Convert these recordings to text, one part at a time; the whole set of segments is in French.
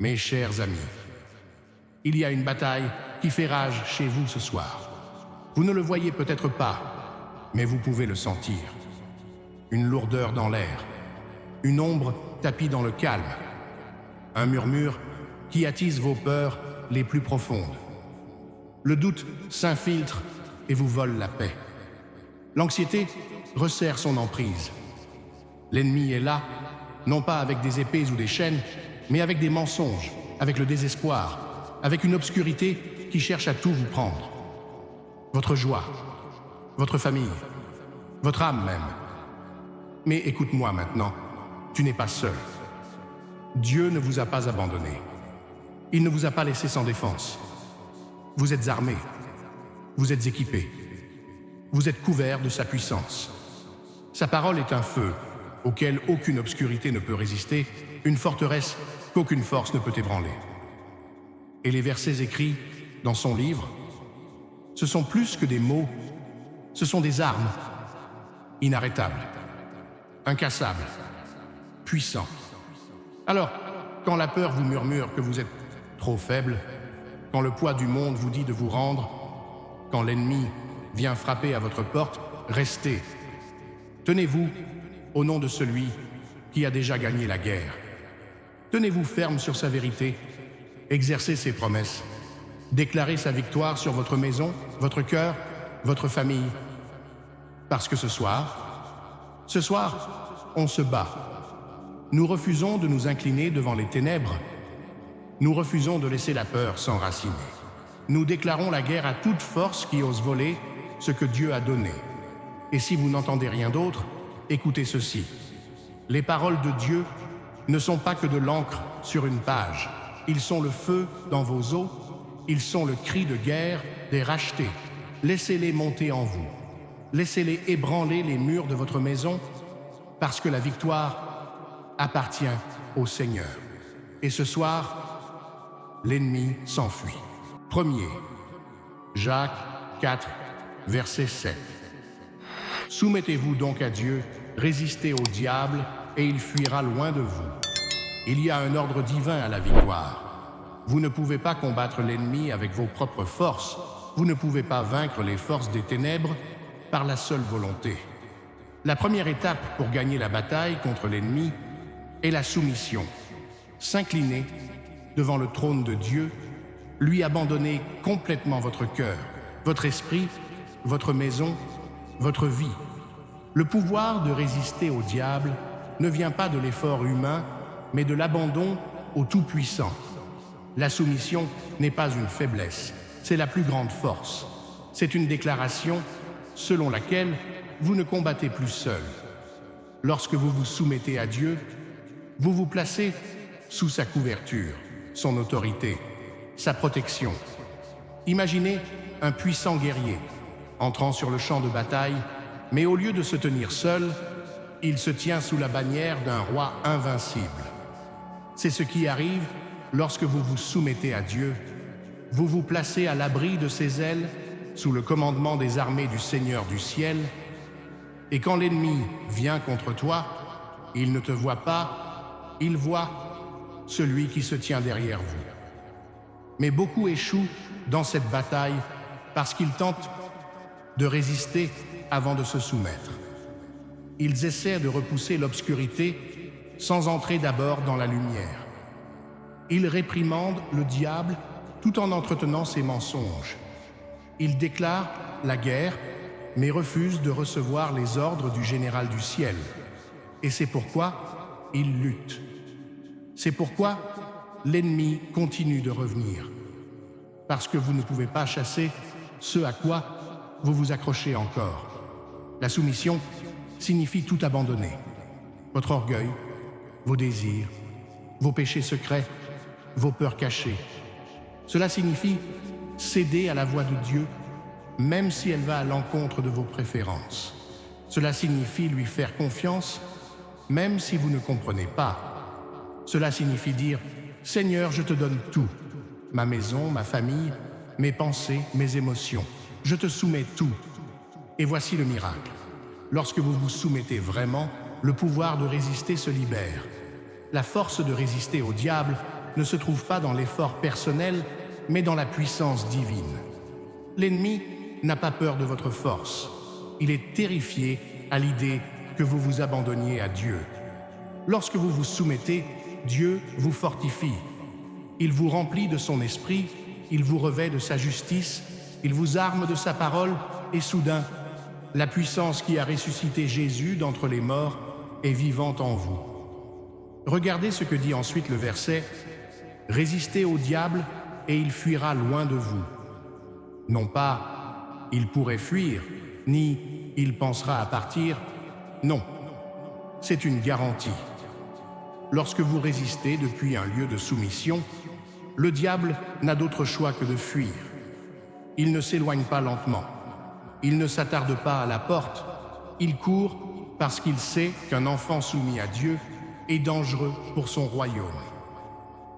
Mes chers amis, il y a une bataille qui fait rage chez vous ce soir. Vous ne le voyez peut-être pas, mais vous pouvez le sentir. Une lourdeur dans l'air, une ombre tapie dans le calme, un murmure qui attise vos peurs les plus profondes. Le doute s'infiltre et vous vole la paix. L'anxiété resserre son emprise. L'ennemi est là, non pas avec des épées ou des chaînes, mais avec des mensonges, avec le désespoir, avec une obscurité qui cherche à tout vous prendre. Votre joie, votre famille, votre âme même. Mais écoute-moi maintenant, tu n'es pas seul. Dieu ne vous a pas abandonné. Il ne vous a pas laissé sans défense. Vous êtes armés, vous êtes équipés, vous êtes couverts de sa puissance. Sa parole est un feu auquel aucune obscurité ne peut résister, une forteresse qu'aucune force ne peut ébranler. Et les versets écrits dans son livre, ce sont plus que des mots, ce sont des armes, inarrêtables, incassables, puissants. Alors, quand la peur vous murmure que vous êtes trop faible, quand le poids du monde vous dit de vous rendre, quand l'ennemi vient frapper à votre porte, restez. Tenez-vous au nom de celui qui a déjà gagné la guerre. Tenez-vous ferme sur sa vérité, exercez ses promesses, déclarez sa victoire sur votre maison, votre cœur, votre famille. Parce que ce soir, on se bat. Nous refusons de nous incliner devant les ténèbres. Nous refusons de laisser la peur s'enraciner. Nous déclarons la guerre à toute force qui ose voler ce que Dieu a donné. Et si vous n'entendez rien d'autre, écoutez ceci. Les paroles de Dieu ne sont pas que de l'encre sur une page. Ils sont le feu dans vos os. Ils sont le cri de guerre des rachetés. Laissez-les monter en vous. Laissez-les ébranler les murs de votre maison, parce que la victoire appartient au Seigneur. Et ce soir, l'ennemi s'enfuit. Premier, Jacques 4, verset 7. Soumettez-vous donc à Dieu, résistez au diable, et il fuira loin de vous. Il y a un ordre divin à la victoire. Vous ne pouvez pas combattre l'ennemi avec vos propres forces. Vous ne pouvez pas vaincre les forces des ténèbres par la seule volonté. La première étape pour gagner la bataille contre l'ennemi est la soumission. S'incliner devant le trône de Dieu, lui abandonner complètement votre cœur, votre esprit, votre maison, votre vie. Le pouvoir de résister au diable ne vient pas de l'effort humain, mais de l'abandon au Tout-Puissant. La soumission n'est pas une faiblesse, c'est la plus grande force. C'est une déclaration selon laquelle vous ne combattez plus seul. Lorsque vous vous soumettez à Dieu, vous vous placez sous sa couverture, son autorité, sa protection. Imaginez un puissant guerrier entrant sur le champ de bataille, mais au lieu de se tenir seul, il se tient sous la bannière d'un roi invincible. C'est ce qui arrive lorsque vous vous soumettez à Dieu. Vous vous placez à l'abri de ses ailes, sous le commandement des armées du Seigneur du ciel, et quand l'ennemi vient contre toi, il ne te voit pas, il voit celui qui se tient derrière vous. Mais beaucoup échouent dans cette bataille parce qu'ils tentent de résister avant de se soumettre. Ils essaient de repousser l'obscurité sans entrer d'abord dans la lumière. Ils réprimandent le diable tout en entretenant ses mensonges. Ils déclarent la guerre, mais refusent de recevoir les ordres du général du ciel. Et c'est pourquoi ils luttent. C'est pourquoi l'ennemi continue de revenir. Parce que vous ne pouvez pas chasser ce à quoi vous vous accrochez encore. La soumission signifie tout abandonner. Votre orgueil, vos désirs, vos péchés secrets, vos peurs cachées. Cela signifie céder à la voix de Dieu, même si elle va à l'encontre de vos préférences. Cela signifie lui faire confiance, même si vous ne comprenez pas. Cela signifie dire « Seigneur, je te donne tout, ma maison, ma famille, mes pensées, mes émotions. Je te soumets tout. » Et voici le miracle. Lorsque vous vous soumettez vraiment, le pouvoir de résister se libère. La force de résister au diable ne se trouve pas dans l'effort personnel, mais dans la puissance divine. L'ennemi n'a pas peur de votre force. Il est terrifié à l'idée que vous vous abandonniez à Dieu. Lorsque vous vous soumettez, Dieu vous fortifie. Il vous remplit de son esprit, il vous revêt de sa justice, il vous arme de sa parole, et soudain, la puissance qui a ressuscité Jésus d'entre les morts est vivante en vous. Regardez ce que dit ensuite le verset « Résistez au diable et il fuira loin de vous ». Non pas « il pourrait fuir », ni « il pensera à partir », non, c'est une garantie. Lorsque vous résistez depuis un lieu de soumission, le diable n'a d'autre choix que de fuir. Il ne s'éloigne pas lentement. Il ne s'attarde pas à la porte. Il court parce qu'il sait qu'un enfant soumis à Dieu est dangereux pour son royaume.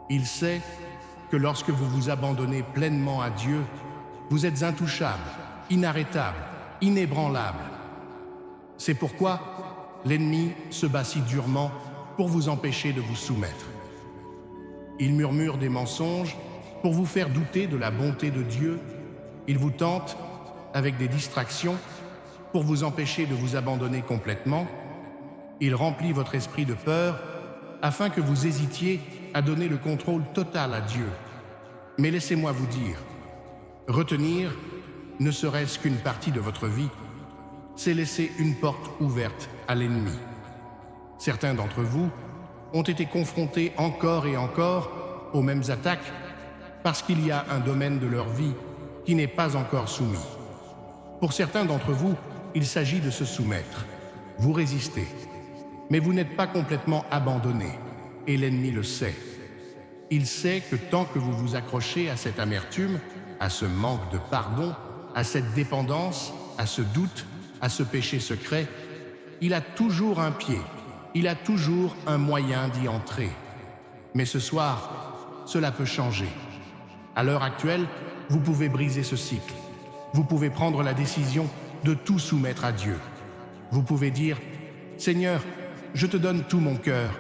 Il sait que lorsque vous vous abandonnez pleinement à Dieu, vous êtes intouchable, inarrêtable, inébranlable. C'est pourquoi l'ennemi se bat si durement pour vous empêcher de vous soumettre. Il murmure des mensonges pour vous faire douter de la bonté de Dieu. Il vous tente avec des distractions pour vous empêcher de vous abandonner complètement. Il remplit votre esprit de peur afin que vous hésitiez à donner le contrôle total à Dieu. Mais laissez-moi vous dire, retenir ne serait-ce qu'une partie de votre vie, c'est laisser une porte ouverte à l'ennemi. Certains d'entre vous ont été confrontés encore et encore aux mêmes attaques parce qu'il y a un domaine de leur vie qui n'est pas encore soumis. Pour certains d'entre vous, il s'agit de se soumettre. Vous résistez, mais vous n'êtes pas complètement abandonné, et l'ennemi le sait. Il sait que tant que vous vous accrochez à cette amertume, à ce manque de pardon, à cette dépendance, à ce doute, à ce péché secret, il a toujours un pied, il a toujours un moyen d'y entrer. Mais ce soir, cela peut changer. À l'heure actuelle, vous pouvez briser ce cycle. Vous pouvez prendre la décision de tout soumettre à Dieu. Vous pouvez dire « Seigneur, je te donne tout mon cœur.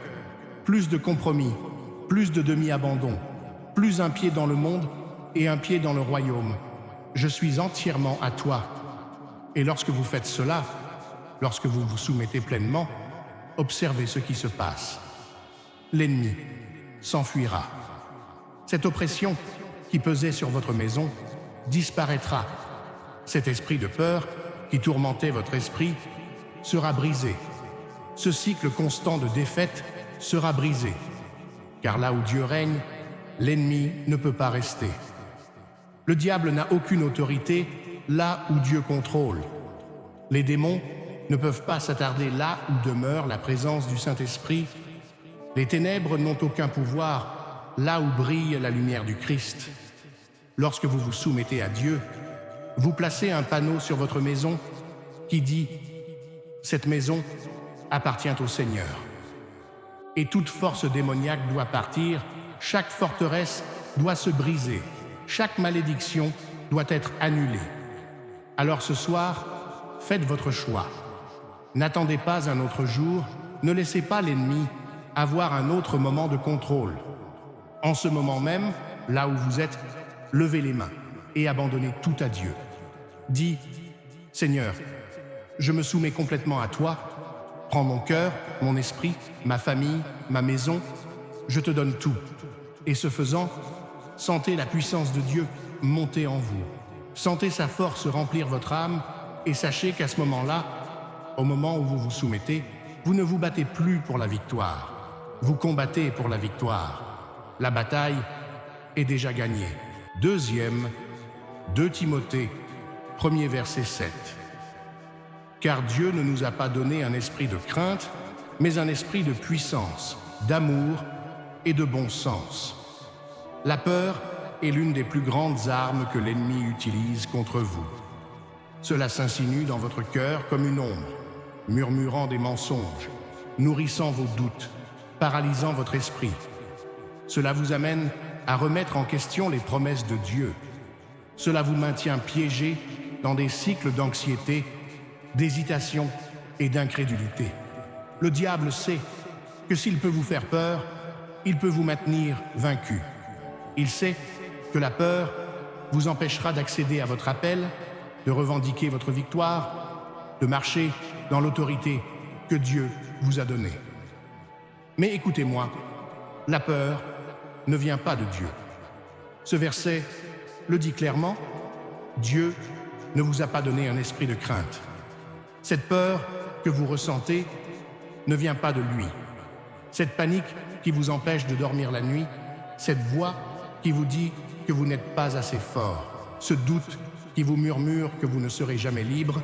Plus de compromis, plus de demi-abandon, plus un pied dans le monde et un pied dans le royaume. Je suis entièrement à toi. » Et lorsque vous faites cela, lorsque vous vous soumettez pleinement, observez ce qui se passe. L'ennemi s'enfuira. Cette oppression qui pesait sur votre maison disparaîtra. Cet esprit de peur qui tourmentait votre esprit sera brisé. Ce cycle constant de défaite sera brisé. Car là où Dieu règne, l'ennemi ne peut pas rester. Le diable n'a aucune autorité là où Dieu contrôle. Les démons ne peuvent pas s'attarder là où demeure la présence du Saint-Esprit. Les ténèbres n'ont aucun pouvoir là où brille la lumière du Christ. Lorsque vous vous soumettez à Dieu, vous placez un panneau sur votre maison qui dit « Cette maison appartient au Seigneur ». Et toute force démoniaque doit partir, chaque forteresse doit se briser, chaque malédiction doit être annulée. Alors ce soir, faites votre choix. N'attendez pas un autre jour, ne laissez pas l'ennemi avoir un autre moment de contrôle. En ce moment même, là où vous êtes, levez les mains et abandonnez tout à Dieu. Dis, Seigneur, je me soumets complètement à toi, prends mon cœur, mon esprit, ma famille, ma maison, je te donne tout. Et ce faisant, sentez la puissance de Dieu monter en vous. Sentez sa force remplir votre âme et sachez qu'à ce moment-là, au moment où vous vous soumettez, vous ne vous battez plus pour la victoire. Vous combattez pour la victoire. La bataille est déjà gagnée. 2 Timothée, 1er verset 7. Car Dieu ne nous a pas donné un esprit de crainte, mais un esprit de puissance, d'amour et de bon sens. La peur est l'une des plus grandes armes que l'ennemi utilise contre vous. Cela s'insinue dans votre cœur comme une ombre, murmurant des mensonges, nourrissant vos doutes, paralysant votre esprit. Cela vous amène à remettre en question les promesses de Dieu. Cela vous maintient piégé dans des cycles d'anxiété, d'hésitation et d'incrédulité. Le diable sait que s'il peut vous faire peur, il peut vous maintenir vaincu. Il sait que la peur vous empêchera d'accéder à votre appel, de revendiquer votre victoire, de marcher dans l'autorité que Dieu vous a donnée. Mais écoutez-moi, la peur ne vient pas de Dieu. Ce verset le dit clairement, Dieu ne vous a pas donné un esprit de crainte. Cette peur que vous ressentez ne vient pas de lui. Cette panique qui vous empêche de dormir la nuit, cette voix qui vous dit que vous n'êtes pas assez fort, ce doute qui vous murmure que vous ne serez jamais libre,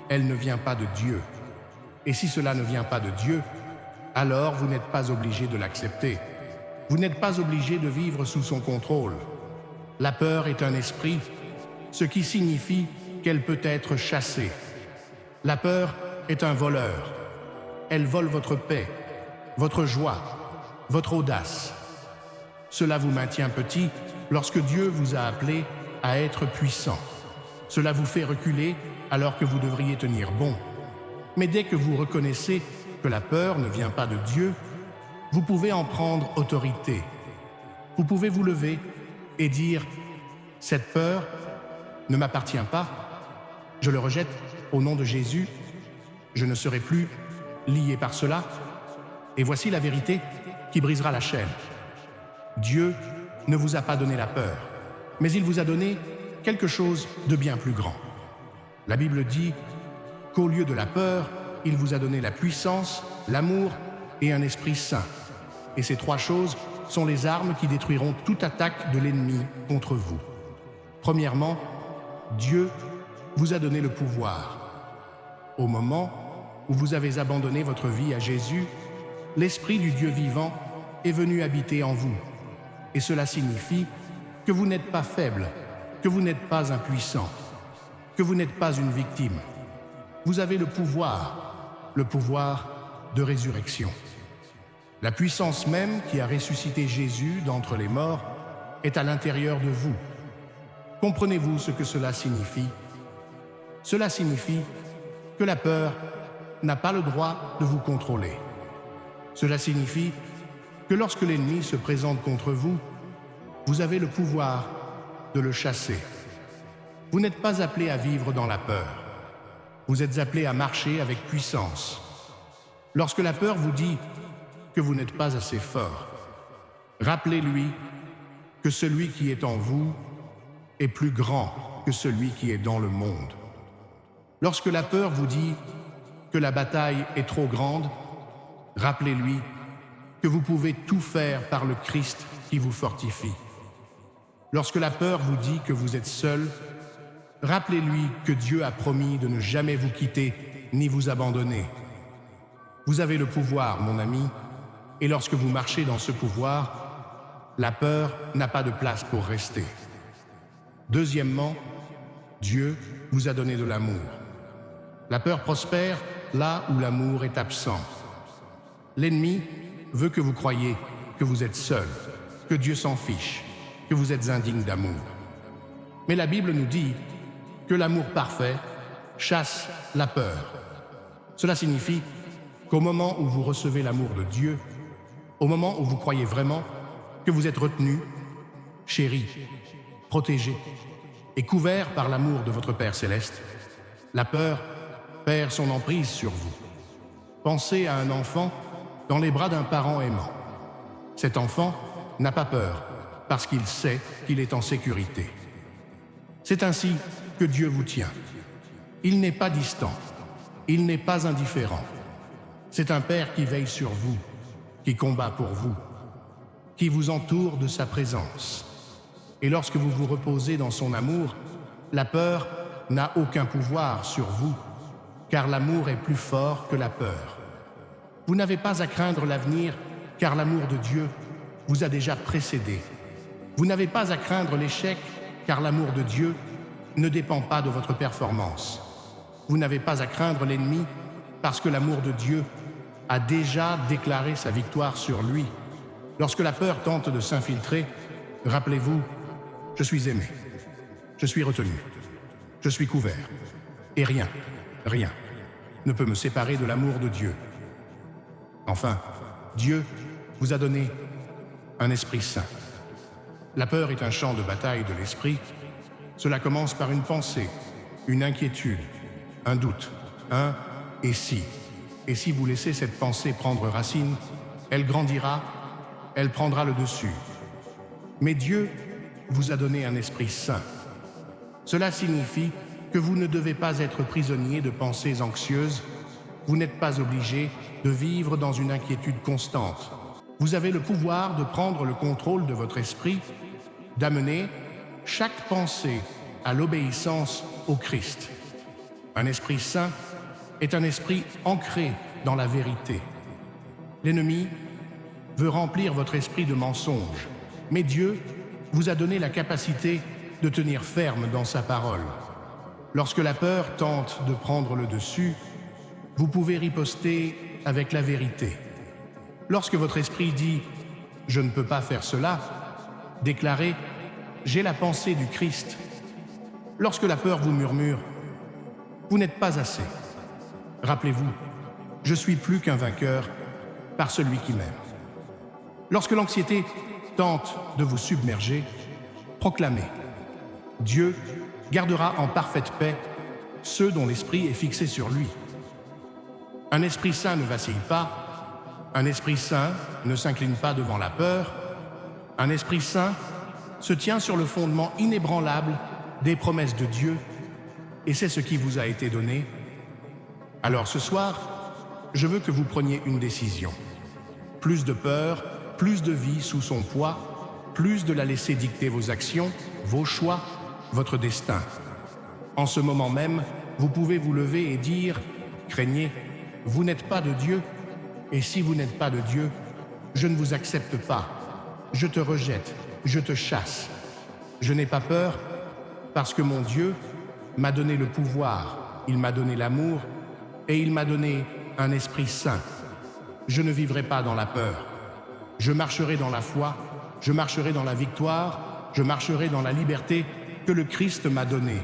elle ne vient pas de Dieu. Et si cela ne vient pas de Dieu, alors vous n'êtes pas obligé de l'accepter. Vous n'êtes pas obligé de vivre sous son contrôle. La peur est un esprit, ce qui signifie qu'elle peut être chassée. La peur est un voleur. Elle vole votre paix, votre joie, votre audace. Cela vous maintient petit lorsque Dieu vous a appelé à être puissant. Cela vous fait reculer alors que vous devriez tenir bon. Mais dès que vous reconnaissez que la peur ne vient pas de Dieu, vous pouvez en prendre autorité. Vous pouvez vous lever et dire « Cette peur ne m'appartient pas, je le rejette au nom de Jésus, je ne serai plus lié par cela, et voici la vérité qui brisera la chaîne. Dieu ne vous a pas donné la peur, mais il vous a donné quelque chose de bien plus grand. La Bible dit qu'au lieu de la peur, il vous a donné la puissance, l'amour et un esprit saint. Et ces trois choses sont les armes qui détruiront toute attaque de l'ennemi contre vous. Premièrement, Dieu vous a donné le pouvoir. Au moment où vous avez abandonné votre vie à Jésus, l'Esprit du Dieu vivant est venu habiter en vous. Et cela signifie que vous n'êtes pas faible, que vous n'êtes pas impuissant, que vous n'êtes pas une victime. Vous avez le pouvoir de résurrection. La puissance même qui a ressuscité Jésus d'entre les morts est à l'intérieur de vous. Comprenez-vous ce que cela signifie? Cela signifie que la peur n'a pas le droit de vous contrôler. Cela signifie que lorsque l'ennemi se présente contre vous, vous avez le pouvoir de le chasser. Vous n'êtes pas appelé à vivre dans la peur. Vous êtes appelé à marcher avec puissance. Lorsque la peur vous dit que vous n'êtes pas assez fort, rappelez-lui que celui qui est en vous est plus grand que celui qui est dans le monde. Lorsque la peur vous dit que la bataille est trop grande, rappelez-lui que vous pouvez tout faire par le Christ qui vous fortifie. Lorsque la peur vous dit que vous êtes seul, rappelez-lui que Dieu a promis de ne jamais vous quitter ni vous abandonner. Vous avez le pouvoir, mon ami, et lorsque vous marchez dans ce pouvoir, la peur n'a pas de place pour rester. Deuxièmement, Dieu vous a donné de l'amour. La peur prospère là où l'amour est absent. L'ennemi veut que vous croyiez que vous êtes seul, que Dieu s'en fiche, que vous êtes indigne d'amour. Mais la Bible nous dit que l'amour parfait chasse la peur. Cela signifie qu'au moment où vous recevez l'amour de Dieu, au moment où vous croyez vraiment que vous êtes retenu, chéri, protégé et couvert par l'amour de votre Père céleste, la peur perd son emprise sur vous. Pensez à un enfant dans les bras d'un parent aimant. Cet enfant n'a pas peur parce qu'il sait qu'il est en sécurité. C'est ainsi que Dieu vous tient. Il n'est pas distant, il n'est pas indifférent. C'est un Père qui veille sur vous, qui combat pour vous, qui vous entoure de sa présence. Et lorsque vous vous reposez dans son amour, la peur n'a aucun pouvoir sur vous, car l'amour est plus fort que la peur. Vous n'avez pas à craindre l'avenir, car l'amour de Dieu vous a déjà précédé. Vous n'avez pas à craindre l'échec, car l'amour de Dieu ne dépend pas de votre performance. Vous n'avez pas à craindre l'ennemi, parce que l'amour de Dieu a déjà déclaré sa victoire sur lui. Lorsque la peur tente de s'infiltrer, rappelez-vous, je suis aimé, je suis retenu, je suis couvert, et rien ne peut me séparer de l'amour de Dieu. Enfin, Dieu vous a donné un esprit saint. La peur est un champ de bataille de l'esprit. Cela commence par une pensée, une inquiétude, un doute, un « et si ». Et si vous laissez cette pensée prendre racine, elle grandira, elle prendra le dessus. Mais Dieu vous a donné un esprit saint. Cela signifie que vous ne devez pas être prisonnier de pensées anxieuses, vous n'êtes pas obligé de vivre dans une inquiétude constante. Vous avez le pouvoir de prendre le contrôle de votre esprit, d'amener chaque pensée à l'obéissance au Christ. Un esprit saint est un esprit ancré dans la vérité. L'ennemi veut remplir votre esprit de mensonges, mais Dieu vous a donné la capacité de tenir ferme dans sa parole. Lorsque la peur tente de prendre le dessus, vous pouvez riposter avec la vérité. Lorsque votre esprit dit « je ne peux pas faire cela », déclarez « j'ai la pensée du Christ ». Lorsque la peur vous murmure « vous n'êtes pas assez », rappelez-vous « je suis plus qu'un vainqueur par celui qui m'aime ». Lorsque l'anxiété tente de vous submerger, proclamez « Dieu gardera en parfaite paix ceux dont l'esprit est fixé sur lui ». Un esprit saint ne vacille pas, un esprit saint ne s'incline pas devant la peur, un esprit saint se tient sur le fondement inébranlable des promesses de Dieu, et c'est ce qui vous a été donné. Alors ce soir, je veux que vous preniez une décision. Plus de peur, plus de vie sous son poids, plus de la laisser dicter vos actions, vos choix, votre destin. En ce moment même, vous pouvez vous lever et dire « Craignez, vous n'êtes pas de Dieu, et si vous n'êtes pas de Dieu, je ne vous accepte pas, je te rejette, je te chasse. Je n'ai pas peur parce que mon Dieu m'a donné le pouvoir, il m'a donné l'amour et il m'a donné un esprit saint. Je ne vivrai pas dans la peur. Je marcherai dans la foi, je marcherai dans la victoire, je marcherai dans la liberté que le Christ m'a donnée.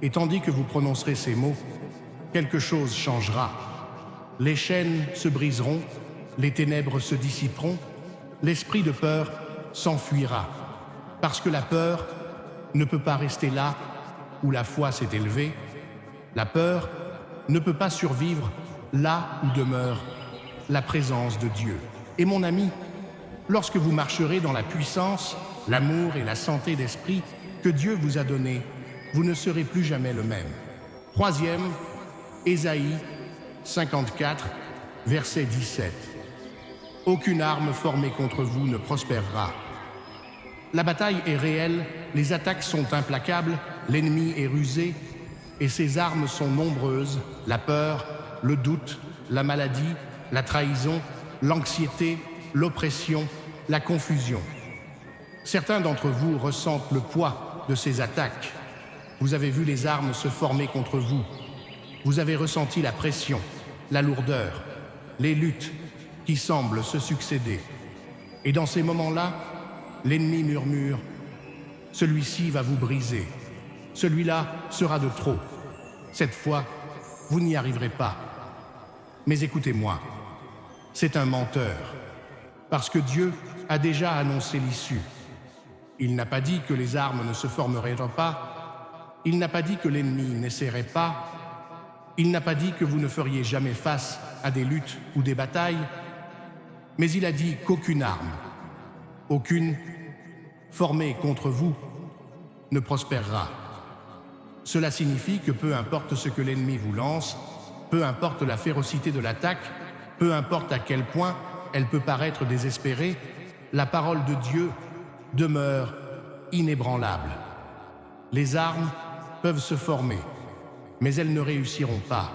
Et tandis que vous prononcerez ces mots, quelque chose changera. Les chaînes se briseront, les ténèbres se dissiperont, l'esprit de peur s'enfuira. Parce que la peur ne peut pas rester là où la foi s'est élevée. La peur ne peut pas survivre là où demeure la présence de Dieu. Et mon ami, lorsque vous marcherez dans la puissance, l'amour et la santé d'esprit que Dieu vous a donnés, vous ne serez plus jamais le même. Troisième, Ésaïe 54, verset 17. Aucune arme formée contre vous ne prospérera. La bataille est réelle, les attaques sont implacables, l'ennemi est rusé, et ses armes sont nombreuses, la peur, le doute, la maladie, la trahison, l'anxiété, l'oppression, la confusion. Certains d'entre vous ressentent le poids de ces attaques. Vous avez vu les armes se former contre vous. Vous avez ressenti la pression, la lourdeur, les luttes qui semblent se succéder. Et dans ces moments-là, l'ennemi murmure « Celui-ci va vous briser. Celui-là sera de trop. Cette fois, vous n'y arriverez pas. » Mais écoutez-moi, c'est un menteur, parce que Dieu a déjà annoncé l'issue. Il n'a pas dit que les armes ne se formeraient pas, il n'a pas dit que l'ennemi n'essaierait pas, il n'a pas dit que vous ne feriez jamais face à des luttes ou des batailles, mais il a dit qu'aucune arme, aucune formée contre vous, ne prospérera. Cela signifie que peu importe ce que l'ennemi vous lance, peu importe la férocité de l'attaque, peu importe à quel point elle peut paraître désespérée, la parole de Dieu demeure inébranlable. Les armes peuvent se former, mais elles ne réussiront pas.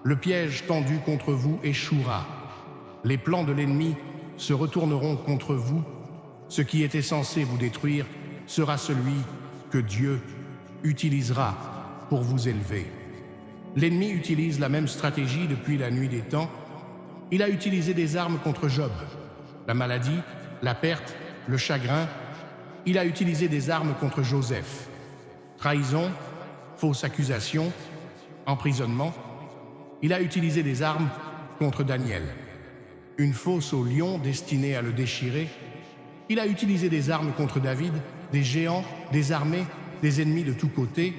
Le piège tendu contre vous échouera. Les plans de l'ennemi se retourneront contre vous. Ce qui était censé vous détruire sera celui que Dieu utilisera pour vous élever. L'ennemi utilise la même stratégie depuis la nuit des temps. Il a utilisé des armes contre Job, la maladie, la perte, le chagrin. Il a utilisé des armes contre Joseph, trahison, fausse accusation, emprisonnement. Il a utilisé des armes contre Daniel, une fosse au lion destinée à le déchirer, Il a utilisé des armes contre David, des géants, des armées, des ennemis de tous côtés.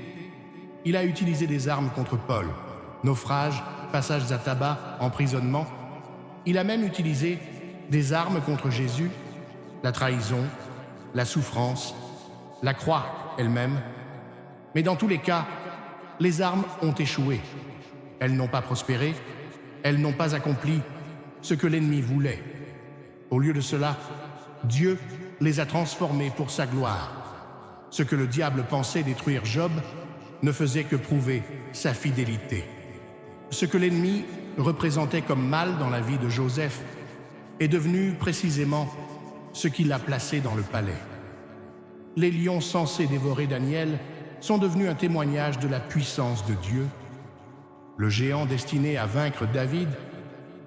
Il a utilisé des armes contre Paul, naufrage, passages à tabac, emprisonnement. Il a même utilisé des armes contre Jésus, la trahison, la souffrance, la croix elle-même. Mais dans tous les cas, les armes ont échoué. Elles n'ont pas prospéré, elles n'ont pas accompli ce que l'ennemi voulait. Au lieu de cela, Dieu les a transformées pour sa gloire. Ce que le diable pensait détruire Job ne faisait que prouver sa fidélité. Ce que l'ennemi représentait comme mal dans la vie de Joseph est devenu précisément ce qui l'a placé dans le palais. Les lions censés dévorer Daniel sont devenus un témoignage de la puissance de Dieu. Le géant destiné à vaincre David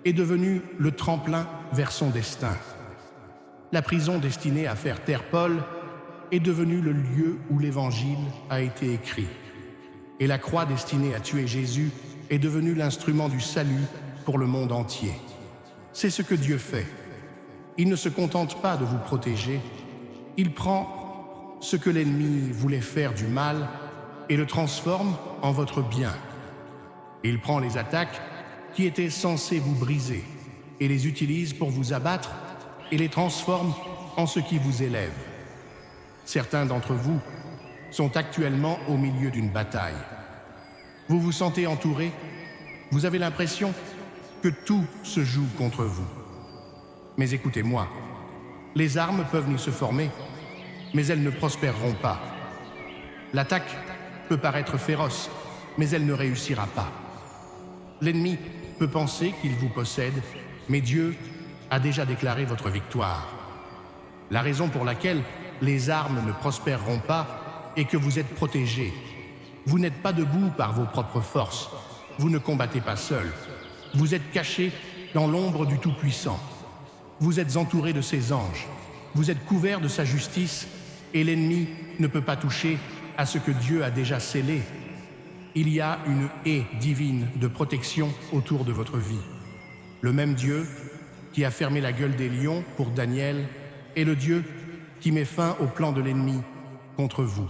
est devenu le tremplin vers son destin. La prison destinée à faire taire Paul est devenue le lieu où l'Évangile a été écrit. Et la croix destinée à tuer Jésus est devenue l'instrument du salut pour le monde entier. C'est ce que Dieu fait. Il ne se contente pas de vous protéger, il prend ce que l'ennemi voulait faire du mal et le transforme en votre bien. Il prend les attaques qui étaient censées vous briser et les utilise pour vous abattre et les transforme en ce qui vous élève. Certains d'entre vous sont actuellement au milieu d'une bataille. Vous vous sentez entouré, vous avez l'impression que tout se joue contre vous. Mais écoutez-moi, les armes peuvent nous se former, mais elles ne prospéreront pas. L'attaque peut paraître féroce, mais elle ne réussira pas. L'ennemi peut penser qu'il vous possède, mais Dieu a déjà déclaré votre victoire. La raison pour laquelle les armes ne prospéreront pas est que vous êtes protégés. Vous n'êtes pas debout par vos propres forces. Vous ne combattez pas seul. Vous êtes cachés dans l'ombre du Tout-Puissant. Vous êtes entourés de ses anges. Vous êtes couverts de sa justice et l'ennemi ne peut pas toucher à ce que Dieu a déjà scellé. Il y a une haie divine de protection autour de votre vie. Le même Dieu qui a fermé la gueule des lions pour Daniel est le Dieu qui met fin au plan de l'ennemi contre vous.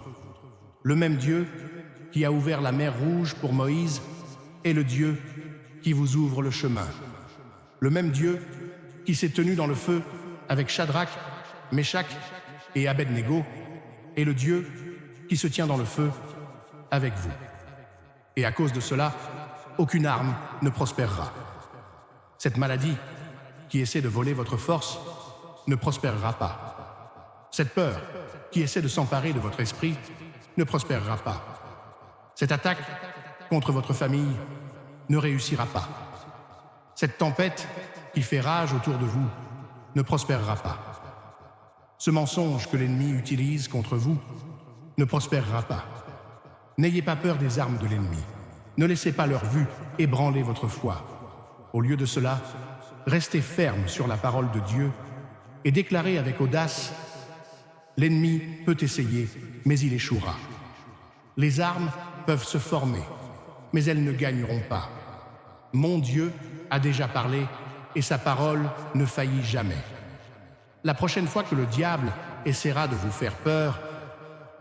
Le même Dieu qui a ouvert la mer Rouge pour Moïse est le Dieu qui vous ouvre le chemin. Le même Dieu qui s'est tenu dans le feu avec Shadrach, Meshach et Abed-Négo est le Dieu qui se tient dans le feu avec vous. Et à cause de cela, aucune arme ne prospérera. Cette maladie qui essaie de voler votre force ne prospérera pas. Cette peur qui essaie de s'emparer de votre esprit ne prospérera pas. Cette attaque contre votre famille ne réussira pas. Cette tempête qui fait rage autour de vous ne prospérera pas. Ce mensonge que l'ennemi utilise contre vous ne prospérera pas. N'ayez pas peur des armes de l'ennemi. Ne laissez pas leur vue ébranler votre foi. Au lieu de cela, restez ferme sur la parole de Dieu et déclarez avec audace: l'ennemi peut essayer, mais il échouera. Les armes peuvent se former, mais elles ne gagneront pas. Mon Dieu a déjà parlé et sa parole ne faillit jamais. La prochaine fois que le diable essaiera de vous faire peur,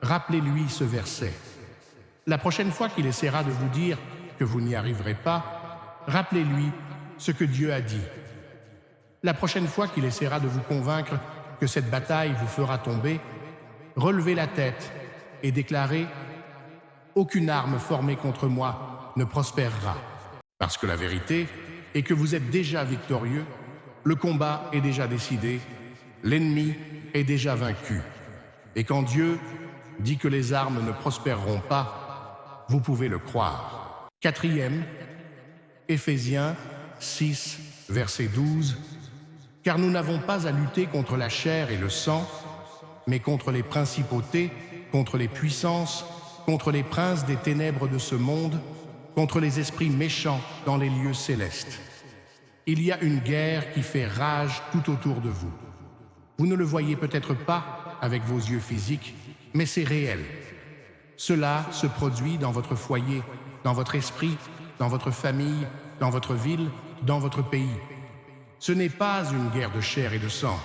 rappelez-lui ce verset. La prochaine fois qu'il essaiera de vous dire que vous n'y arriverez pas, rappelez-lui ce que Dieu a dit. La prochaine fois qu'il essaiera de vous convaincre que cette bataille vous fera tomber, relevez la tête et déclarez: aucune arme formée contre moi ne prospérera. Parce que la vérité est que vous êtes déjà victorieux, le combat est déjà décidé, l'ennemi est déjà vaincu. Et quand Dieu dit que les armes ne prospéreront pas, vous pouvez le croire. Quatrième, Éphésiens 6, verset 12. Car nous n'avons pas à lutter contre la chair et le sang, mais contre les principautés, contre les puissances, contre les princes des ténèbres de ce monde, contre les esprits méchants dans les lieux célestes. Il y a une guerre qui fait rage tout autour de vous. Vous ne le voyez peut-être pas avec vos yeux physiques, mais c'est réel. Cela se produit dans votre foyer, dans votre esprit, dans votre famille, dans votre ville, dans votre pays. Ce n'est pas une guerre de chair et de sang.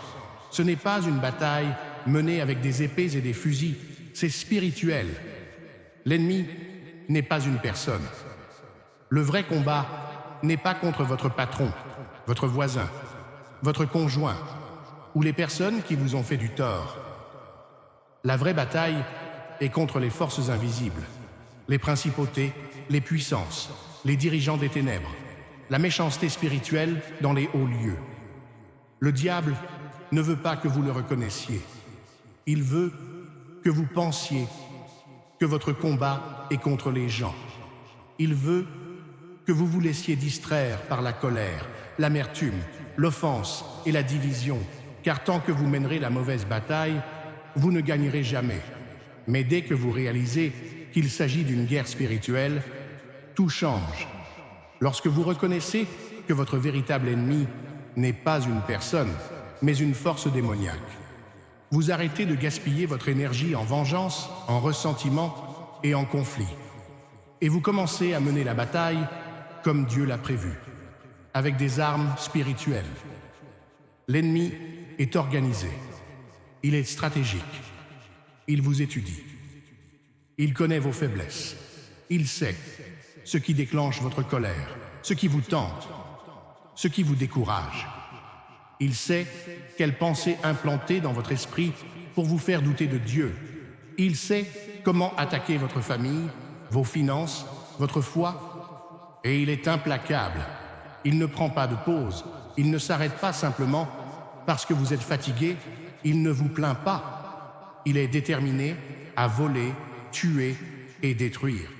Ce n'est pas une bataille menée avec des épées et des fusils, c'est spirituel. L'ennemi n'est pas une personne. Le vrai combat n'est pas contre votre patron, votre voisin, votre conjoint ou les personnes qui vous ont fait du tort. La vraie bataille est contre les forces invisibles, les principautés, les puissances, les dirigeants des ténèbres, la méchanceté spirituelle dans les hauts lieux. Le diable ne veut pas que vous le reconnaissiez. Il veut que vous pensiez que votre combat est contre les gens. Il veut que vous vous laissiez distraire par la colère, l'amertume, l'offense et la division, car tant que vous mènerez la mauvaise bataille, vous ne gagnerez jamais. Mais dès que vous réalisez qu'il s'agit d'une guerre spirituelle, tout change. Lorsque vous reconnaissez que votre véritable ennemi n'est pas une personne, mais une force démoniaque, vous arrêtez de gaspiller votre énergie en vengeance, en ressentiment et en conflit. Et vous commencez à mener la bataille comme Dieu l'a prévu, avec des armes spirituelles. L'ennemi est organisé, il est stratégique, il vous étudie, il connaît vos faiblesses, il sait ce qui déclenche votre colère, ce qui vous tente, ce qui vous décourage. Il sait quelles pensées implanter dans votre esprit pour vous faire douter de Dieu. Il sait comment attaquer votre famille, vos finances, votre foi, et il est implacable. Il ne prend pas de pause, il ne s'arrête pas simplement parce que vous êtes fatigué, il ne vous plaint pas. Il est déterminé à voler, tuer et détruire.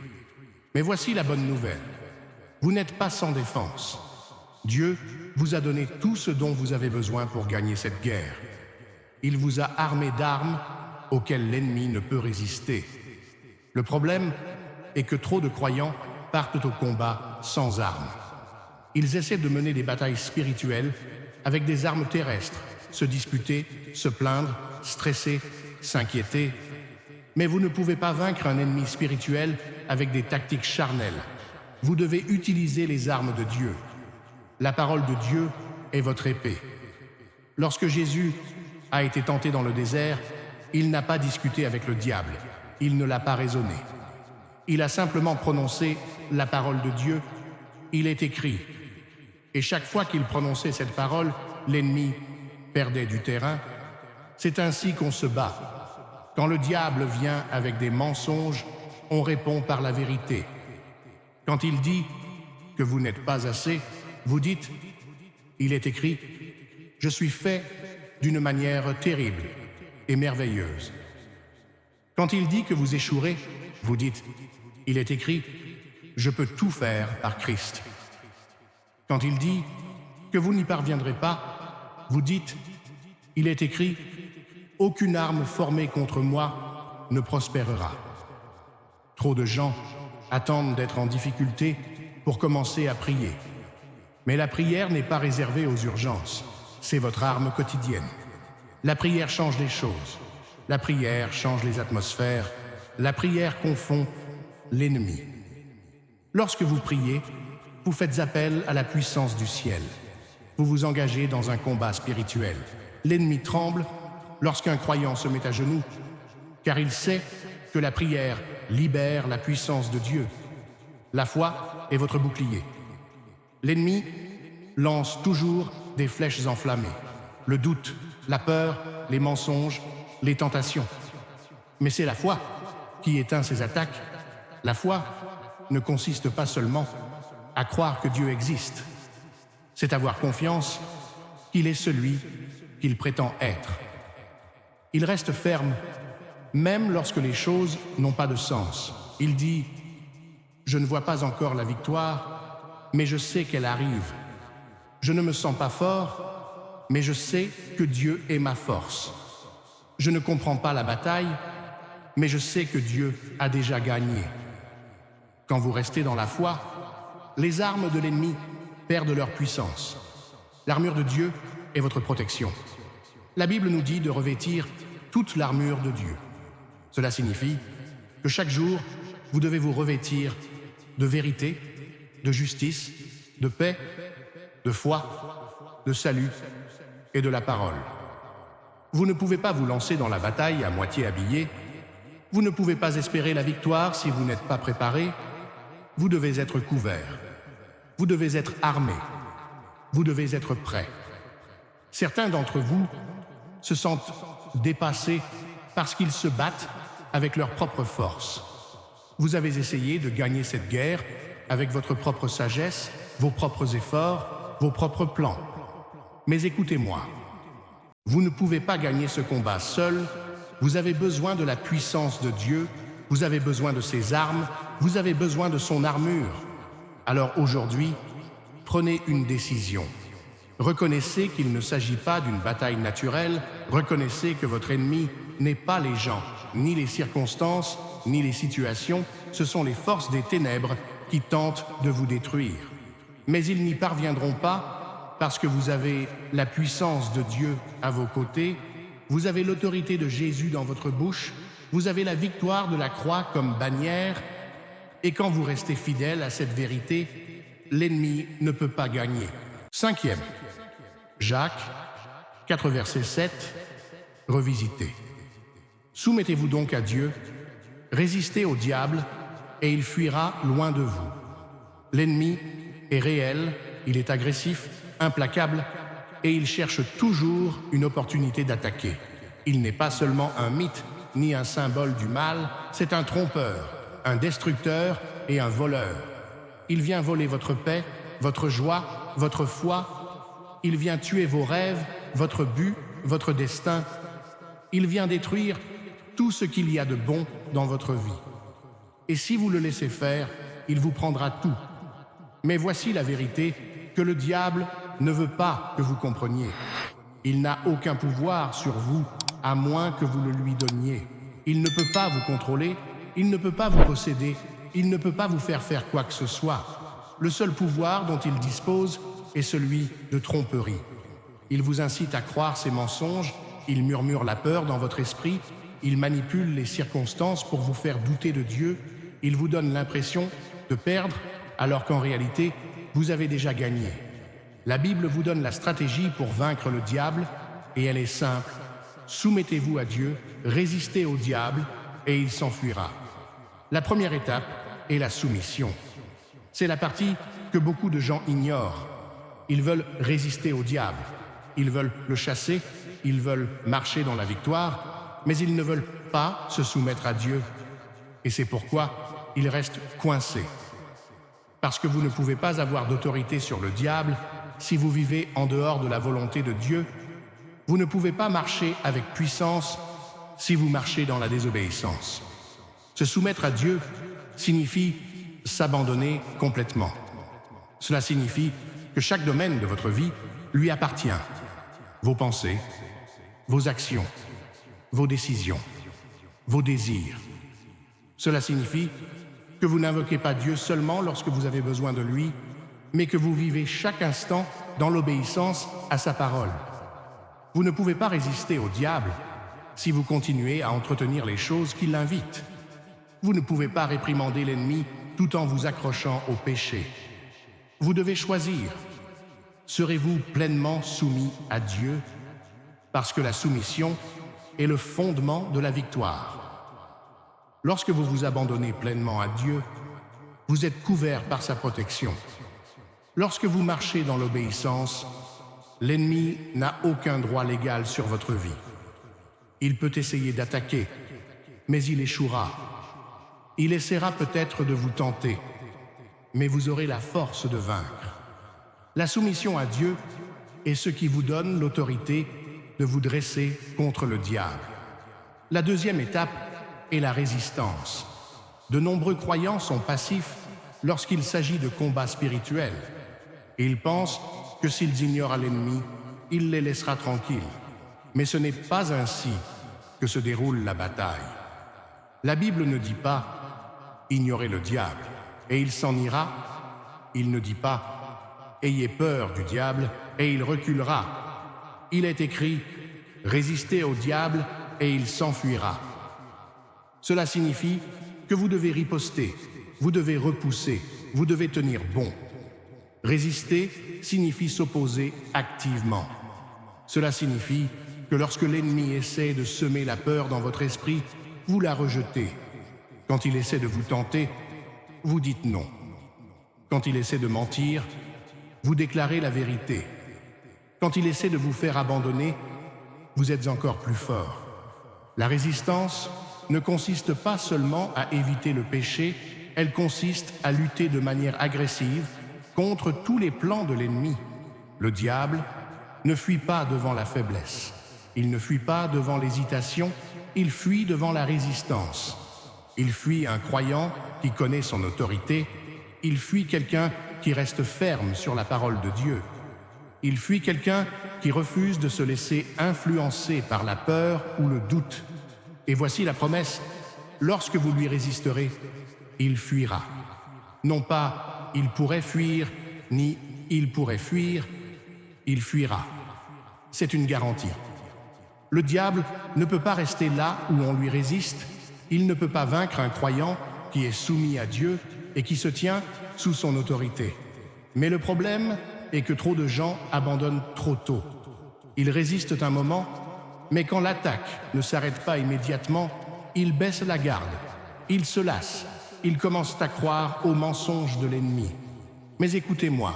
Mais voici la bonne nouvelle. Vous n'êtes pas sans défense. Dieu vous a donné tout ce dont vous avez besoin pour gagner cette guerre. Il vous a armé d'armes auxquelles l'ennemi ne peut résister. Le problème est que trop de croyants partent au combat sans armes. Ils essaient de mener des batailles spirituelles avec des armes terrestres, se disputer, se plaindre, stresser, s'inquiéter. Mais vous ne pouvez pas vaincre un ennemi spirituel avec des tactiques charnelles. Vous devez utiliser les armes de Dieu. La parole de Dieu est votre épée. Lorsque Jésus a été tenté dans le désert, il n'a pas discuté avec le diable, il ne l'a pas raisonné. Il a simplement prononcé la parole de Dieu, il est écrit. Et chaque fois qu'il prononçait cette parole, l'ennemi perdait du terrain. C'est ainsi qu'on se bat. Quand le diable vient avec des mensonges, on répond par la vérité. Quand il dit que vous n'êtes pas assez, vous dites, il est écrit, je suis fait d'une manière terrible et merveilleuse. Quand il dit que vous échouerez, vous dites, il est écrit, je peux tout faire par Christ. Quand il dit que vous n'y parviendrez pas, vous dites, il est écrit, aucune arme formée contre moi ne prospérera. Trop de gens attendent d'être en difficulté pour commencer à prier. Mais la prière n'est pas réservée aux urgences, c'est votre arme quotidienne. La prière change les choses, la prière change les atmosphères, la prière confond l'ennemi. Lorsque vous priez, vous faites appel à la puissance du ciel. Vous vous engagez dans un combat spirituel. L'ennemi tremble lorsqu'un croyant se met à genoux, car il sait que la prière libère la puissance de Dieu. La foi est votre bouclier. L'ennemi lance toujours des flèches enflammées, le doute, la peur, les mensonges, les tentations. Mais c'est la foi qui éteint ces attaques. La foi ne consiste pas seulement à croire que Dieu existe, c'est avoir confiance qu'il est celui qu'il prétend être. Il reste ferme, même lorsque les choses n'ont pas de sens. Il dit « Je ne vois pas encore la victoire, mais je sais qu'elle arrive. Je ne me sens pas fort, mais je sais que Dieu est ma force. Je ne comprends pas la bataille, mais je sais que Dieu a déjà gagné. » Quand vous restez dans la foi, les armes de l'ennemi perdent leur puissance. L'armure de Dieu est votre protection. La Bible nous dit de revêtir toute l'armure de Dieu. Cela signifie que chaque jour, vous devez vous revêtir de vérité, de justice, de paix, de foi, de salut et de la parole. Vous ne pouvez pas vous lancer dans la bataille à moitié habillé. Vous ne pouvez pas espérer la victoire si vous n'êtes pas préparé. Vous devez être couvert. Vous devez être armé. Vous devez être prêt. Certains d'entre vous se sentent dépassés parce qu'ils se battent avec leur propre force. Vous avez essayé de gagner cette guerre avec votre propre sagesse, vos propres efforts, vos propres plans. Mais écoutez-moi, vous ne pouvez pas gagner ce combat seul, vous avez besoin de la puissance de Dieu, vous avez besoin de ses armes, vous avez besoin de son armure. Alors aujourd'hui, prenez une décision. Reconnaissez qu'il ne s'agit pas d'une bataille naturelle, reconnaissez que votre ennemi n'est pas les gens, ni les circonstances, ni les situations, ce sont les forces des ténèbres qui tentent de vous détruire. Mais ils n'y parviendront pas parce que vous avez la puissance de Dieu à vos côtés, vous avez l'autorité de Jésus dans votre bouche, vous avez la victoire de la croix comme bannière, et quand vous restez fidèle à cette vérité, l'ennemi ne peut pas gagner. Cinquième, Jacques 4, verset 7, revisité. Soumettez-vous donc à Dieu, résistez au diable, et il fuira loin de vous. L'ennemi est réel, il est agressif, implacable, et il cherche toujours une opportunité d'attaquer. Il n'est pas seulement un mythe, ni un symbole du mal, c'est un trompeur, un destructeur et un voleur. Il vient voler votre paix, votre joie, votre foi. Il vient tuer vos rêves, votre but, votre destin. Il vient détruire tout ce qu'il y a de bon dans votre vie. Et si vous le laissez faire, il vous prendra tout. Mais voici la vérité que le diable ne veut pas que vous compreniez. Il n'a aucun pouvoir sur vous, à moins que vous le lui donniez. Il ne peut pas vous contrôler, il ne peut pas vous posséder, il ne peut pas vous faire faire quoi que ce soit. Le seul pouvoir dont il dispose est celui de tromperie. Il vous incite à croire ses mensonges, il murmure la peur dans votre esprit, il manipule les circonstances pour vous faire douter de Dieu, il vous donne l'impression de perdre alors qu'en réalité, vous avez déjà gagné. La Bible vous donne la stratégie pour vaincre le diable et elle est simple. Soumettez-vous à Dieu, résistez au diable et il s'enfuira. La première étape est la soumission. C'est la partie que beaucoup de gens ignorent. Ils veulent résister au diable, ils veulent le chasser, ils veulent marcher dans la victoire, mais ils ne veulent pas se soumettre à Dieu. Et c'est pourquoi ils restent coincés. Parce que vous ne pouvez pas avoir d'autorité sur le diable si vous vivez en dehors de la volonté de Dieu. Vous ne pouvez pas marcher avec puissance si vous marchez dans la désobéissance. Se soumettre à Dieu signifie s'abandonner complètement. Cela signifie que chaque domaine de votre vie lui appartient. Vos pensées, vos actions, vos décisions, vos désirs. Cela signifie que vous n'invoquez pas Dieu seulement lorsque vous avez besoin de lui, mais que vous vivez chaque instant dans l'obéissance à sa parole. Vous ne pouvez pas résister au diable si vous continuez à entretenir les choses qui l'invitent. Vous ne pouvez pas réprimander l'ennemi tout en vous accrochant au péché. Vous devez choisir. Serez-vous pleinement soumis à Dieu? Parce que la soumission est le fondement de la victoire. Lorsque vous vous abandonnez pleinement à Dieu, vous êtes couvert par sa protection. Lorsque vous marchez dans l'obéissance, l'ennemi n'a aucun droit légal sur votre vie. Il peut essayer d'attaquer, mais il échouera. Il essaiera peut-être de vous tenter, mais vous aurez la force de vaincre. La soumission à Dieu est ce qui vous donne l'autorité de vous dresser contre le diable. La deuxième étape est la résistance. De nombreux croyants sont passifs lorsqu'il s'agit de combats spirituels. Et ils pensent que s'ils ignorent l'ennemi, il les laissera tranquilles. Mais ce n'est pas ainsi que se déroule la bataille. La Bible ne dit pas « ignorez le diable et il s'en ira ». Il ne dit pas « ayez peur du diable et il reculera ». Il est écrit « résistez au diable et il s'enfuira ». Cela signifie que vous devez riposter, vous devez repousser, vous devez tenir bon. Résister signifie s'opposer activement. Cela signifie que que lorsque l'ennemi essaie de semer la peur dans votre esprit, vous la rejetez. Quand il essaie de vous tenter, vous dites non. Quand il essaie de mentir, vous déclarez la vérité. Quand il essaie de vous faire abandonner, vous êtes encore plus fort. La résistance ne consiste pas seulement à éviter le péché, elle consiste à lutter de manière agressive contre tous les plans de l'ennemi. Le diable ne fuit pas devant la faiblesse. Il ne fuit pas devant l'hésitation, il fuit devant la résistance. Il fuit un croyant qui connaît son autorité, il fuit quelqu'un qui reste ferme sur la parole de Dieu. Il fuit quelqu'un qui refuse de se laisser influencer par la peur ou le doute. Et voici la promesse, lorsque vous lui résisterez, il fuira. Non pas « il pourrait fuir » ni « il pourrait fuir », il fuira. C'est une garantie. Le diable ne peut pas rester là où on lui résiste, il ne peut pas vaincre un croyant qui est soumis à Dieu et qui se tient sous son autorité. Mais le problème est que trop de gens abandonnent trop tôt. Ils résistent un moment, mais quand l'attaque ne s'arrête pas immédiatement, ils baissent la garde, ils se lassent, ils commencent à croire aux mensonges de l'ennemi. Mais écoutez-moi,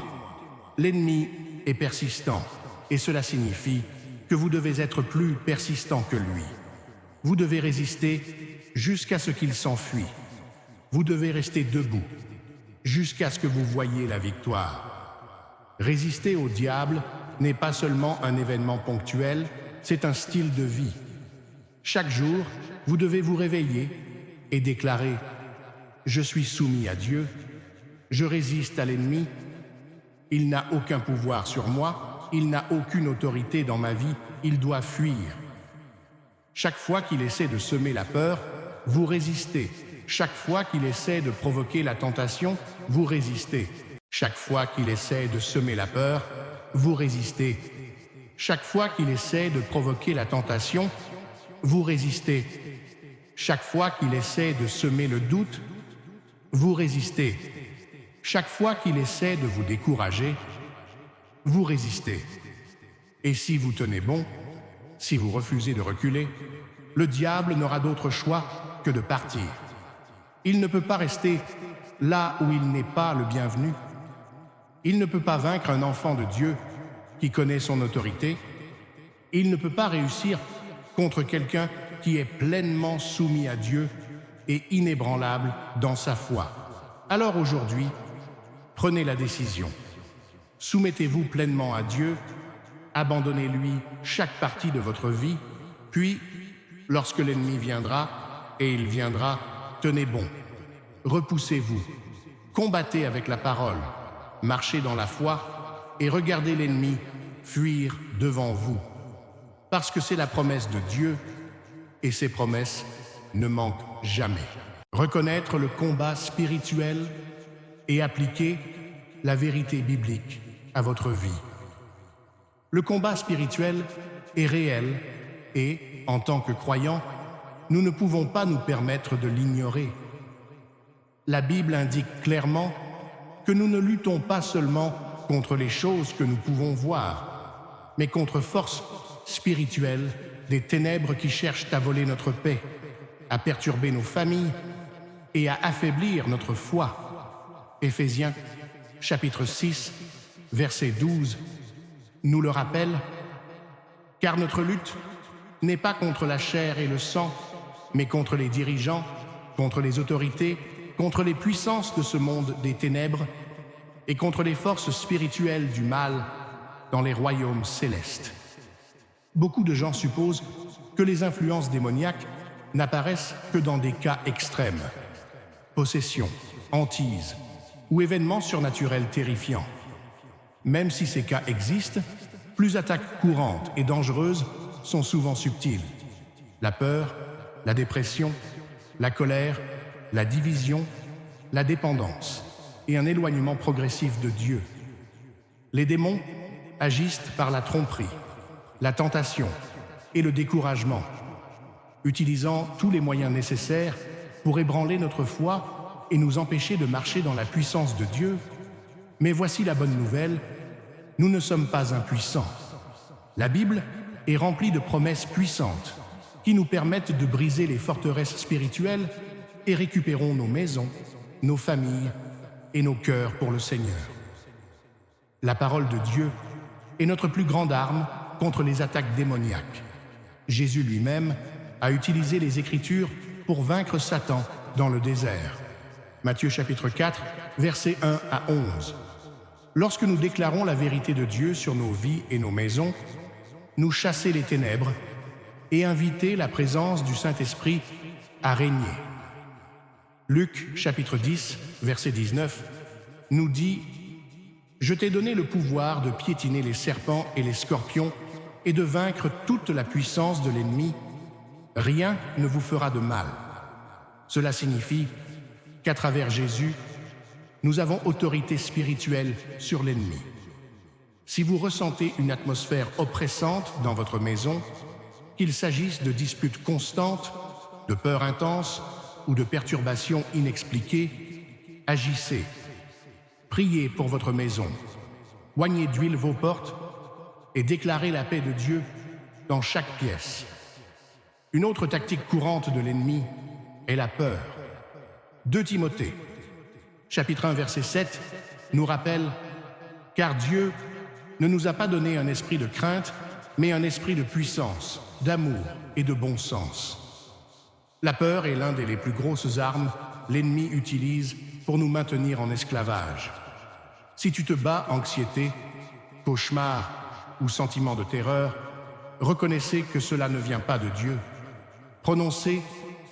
l'ennemi est persistant, et cela signifie que vous devez être plus persistant que lui. Vous devez résister jusqu'à ce qu'il s'enfuit. Vous devez rester debout jusqu'à ce que vous voyiez la victoire. Résister au diable n'est pas seulement un événement ponctuel, c'est un style de vie. Chaque jour, vous devez vous réveiller et déclarer « Je suis soumis à Dieu, je résiste à l'ennemi, il n'a aucun pouvoir sur moi, il n'a aucune autorité dans ma vie, il doit fuir. » Chaque fois qu'il essaie de semer la peur, vous résistez. Chaque fois qu'il essaie de provoquer la tentation, vous résistez. Chaque fois qu'il essaie de semer la peur, vous résistez. Chaque fois qu'il essaie de provoquer la tentation, vous résistez. Chaque fois qu'il essaie de semer le doute, vous résistez. Chaque fois qu'il essaie de vous décourager, vous résistez. Et si vous tenez bon, si vous refusez de reculer, le diable n'aura d'autre choix que de partir. Il ne peut pas rester là où il n'est pas le bienvenu. Il ne peut pas vaincre un enfant de Dieu qui connaît son autorité. Il ne peut pas réussir contre quelqu'un qui est pleinement soumis à Dieu et inébranlable dans sa foi. Alors aujourd'hui, prenez la décision. Soumettez-vous pleinement à Dieu, abandonnez-lui chaque partie de votre vie, puis, lorsque l'ennemi viendra, et il viendra, tenez bon. Repoussez-vous, combattez avec la parole, marchez dans la foi et regardez l'ennemi fuir devant vous. Parce que c'est la promesse de Dieu et ses promesses ne manquent jamais. Reconnaître le combat spirituel et appliquer la vérité biblique à votre vie. Le combat spirituel est réel et, en tant que croyants, nous ne pouvons pas nous permettre de l'ignorer. La Bible indique clairement que nous ne luttons pas seulement contre les choses que nous pouvons voir, mais contre forces spirituelles des ténèbres qui cherchent à voler notre paix, à perturber nos familles et à affaiblir notre foi. Éphésiens, chapitre 6, verset 12, nous le rappelle, car notre lutte n'est pas contre la chair et le sang, mais contre les dirigeants, contre les autorités, contre les puissances de ce monde des ténèbres et contre les forces spirituelles du mal dans les royaumes célestes. Beaucoup de gens supposent que les influences démoniaques n'apparaissent que dans des cas extrêmes, possession, hantise ou événements surnaturels terrifiants. Même si ces cas existent, plus attaques courantes et dangereuses sont souvent subtiles. La peur, la dépression, la colère, la division, la dépendance et un éloignement progressif de Dieu. Les démons agissent par la tromperie, la tentation et le découragement, utilisant tous les moyens nécessaires pour ébranler notre foi et nous empêcher de marcher dans la puissance de Dieu. Mais voici la bonne nouvelle, nous ne sommes pas impuissants. La Bible est remplie de promesses puissantes qui nous permettent de briser les forteresses spirituelles et récupérons nos maisons, nos familles et nos cœurs pour le Seigneur. La parole de Dieu est notre plus grande arme contre les attaques démoniaques. Jésus lui-même a utilisé les Écritures pour vaincre Satan dans le désert. Matthieu chapitre 4, versets 1 à 11. Lorsque nous déclarons la vérité de Dieu sur nos vies et nos maisons, nous chassons les ténèbres et invitons la présence du Saint-Esprit à régner. Luc chapitre 10, verset 19, nous dit « Je t'ai donné le pouvoir de piétiner les serpents et les scorpions et de vaincre toute la puissance de l'ennemi. Rien ne vous fera de mal. » Cela signifie qu'à travers Jésus, nous avons autorité spirituelle sur l'ennemi. Si vous ressentez une atmosphère oppressante dans votre maison, qu'il s'agisse de disputes constantes, de peurs intenses ou de perturbations inexpliquées, agissez. Priez pour votre maison. Oignez d'huile vos portes et déclarez la paix de Dieu dans chaque pièce. Une autre tactique courante de l'ennemi est la peur. 2 Timothée, chapitre 1, verset 7, nous rappelle « Car Dieu ne nous a pas donné un esprit de crainte, mais un esprit de puissance, d'amour et de bon sens. » La peur est l'un des plus grosses armes l'ennemi utilise pour nous maintenir en esclavage. Si tu te bats anxiété, cauchemar ou sentiment de terreur, reconnaissez que cela ne vient pas de Dieu. Prononcez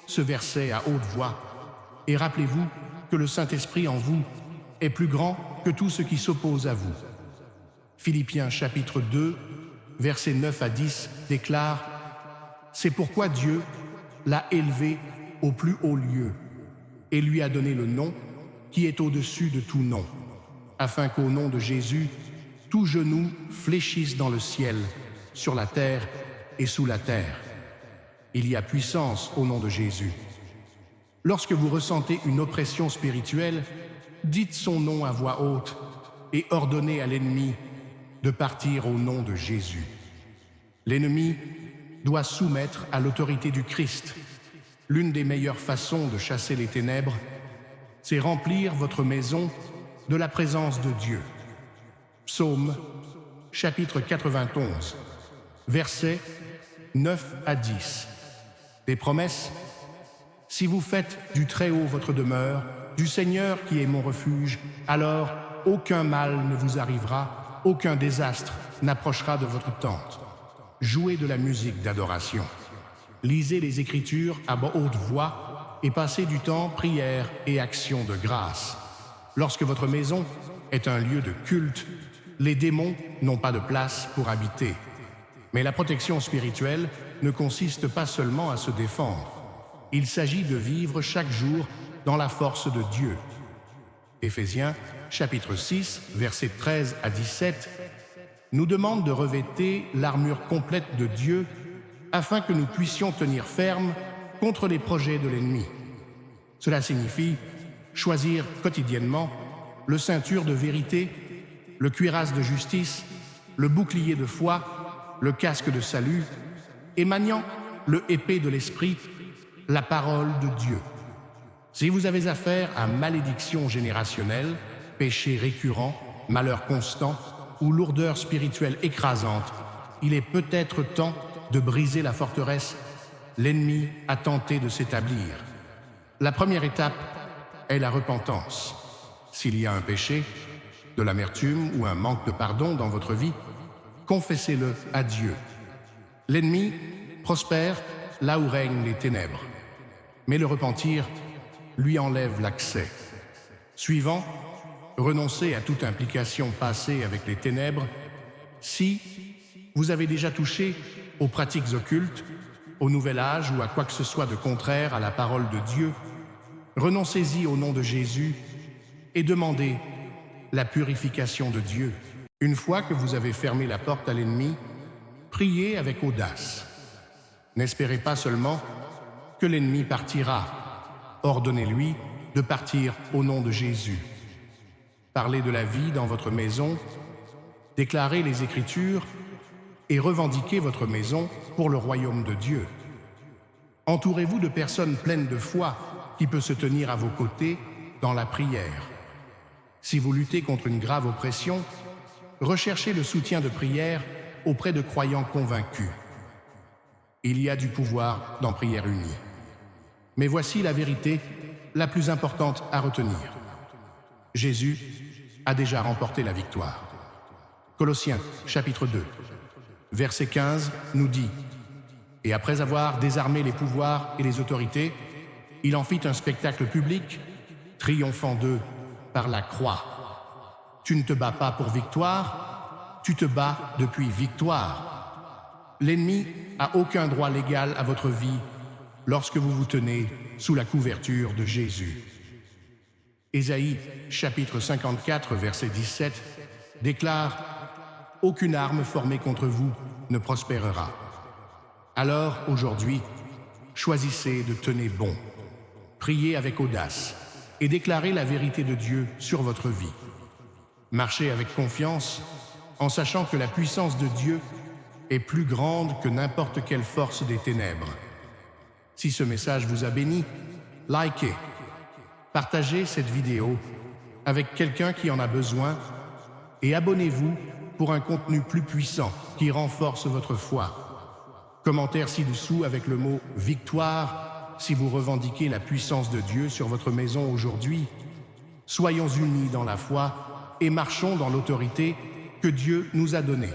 ce verset à haute voix et rappelez-vous que le Saint-Esprit en vous est plus grand que tout ce qui s'oppose à vous. Philippiens chapitre 2, versets 9 à 10 déclare « C'est pourquoi Dieu l'a élevé au plus haut lieu et lui a donné le nom qui est au-dessus de tout nom, afin qu'au nom de Jésus, tout genou fléchisse dans le ciel, sur la terre et sous la terre. Il y a puissance au nom de Jésus. » Lorsque vous ressentez une oppression spirituelle, dites son nom à voix haute et ordonnez à l'ennemi de partir au nom de Jésus. L'ennemi doit soumettre à l'autorité du Christ. L'une des meilleures façons de chasser les ténèbres, c'est remplir votre maison de la présence de Dieu. Psaume, chapitre 91, versets 9 à 10. Des promesses. Si vous faites du Très-Haut votre demeure, du Seigneur qui est mon refuge, alors aucun mal ne vous arrivera, aucun désastre n'approchera de votre tente. Jouez de la musique d'adoration. Lisez les Écritures à haute voix et passez du temps prière et action de grâce. Lorsque votre maison est un lieu de culte, les démons n'ont pas de place pour habiter. Mais la protection spirituelle ne consiste pas seulement à se défendre. Il s'agit de vivre chaque jour dans la force de Dieu. Éphésiens, chapitre 6, versets 13 à 17, nous demande de revêter l'armure complète de Dieu afin que nous puissions tenir ferme contre les projets de l'ennemi. Cela signifie choisir quotidiennement le ceinture de vérité, le cuirasse de justice, le bouclier de foi, le casque de salut, et maniant le épée de l'esprit, la parole de Dieu. Si vous avez affaire à malédiction générationnelle, péché récurrent, malheur constant ou lourdeur spirituelle écrasante, il est peut-être temps de briser la forteresse. L'ennemi a tenté de s'établir. La première étape est la repentance. S'il y a un péché, de l'amertume ou un manque de pardon dans votre vie, confessez-le à Dieu. L'ennemi prospère là où règnent les ténèbres, mais le repentir lui enlève l'accès. Suivant, renoncez à toute implication passée avec les ténèbres. Si vous avez déjà touché aux pratiques occultes, au nouvel âge ou à quoi que ce soit de contraire à la parole de Dieu, renoncez-y au nom de Jésus et demandez la purification de Dieu. Une fois que vous avez fermé la porte à l'ennemi, priez avec audace. N'espérez pas seulement que l'ennemi partira. Ordonnez-lui de partir au nom de Jésus. Parlez de la vie dans votre maison, déclarez les Écritures et revendiquez votre maison pour le royaume de Dieu. Entourez-vous de personnes pleines de foi qui peuvent se tenir à vos côtés dans la prière. Si vous luttez contre une grave oppression, recherchez le soutien de prière auprès de croyants convaincus. Il y a du pouvoir dans prière unie. Mais voici la vérité la plus importante à retenir. Jésus a déjà remporté la victoire. Colossiens, chapitre 2, verset 15 nous dit « Et après avoir désarmé les pouvoirs et les autorités, il en fit un spectacle public, triomphant d'eux par la croix. Tu ne te bats pas pour victoire, tu te bats depuis victoire. L'ennemi n'a aucun droit légal à votre vie lorsque vous vous tenez sous la couverture de Jésus. » Ésaïe, chapitre 54, verset 17, déclare « Aucune arme formée contre vous ne prospérera. » Alors, aujourd'hui, choisissez de tenir bon. Priez avec audace et déclarez la vérité de Dieu sur votre vie. Marchez avec confiance en sachant que la puissance de Dieu est plus grande que n'importe quelle force des ténèbres. Si ce message vous a béni, likez, partagez cette vidéo avec quelqu'un qui en a besoin et abonnez-vous pour un contenu plus puissant qui renforce votre foi. Commentaire ci-dessous avec le mot « victoire » si vous revendiquez la puissance de Dieu sur votre maison aujourd'hui. Soyons unis dans la foi et marchons dans l'autorité que Dieu nous a donnée.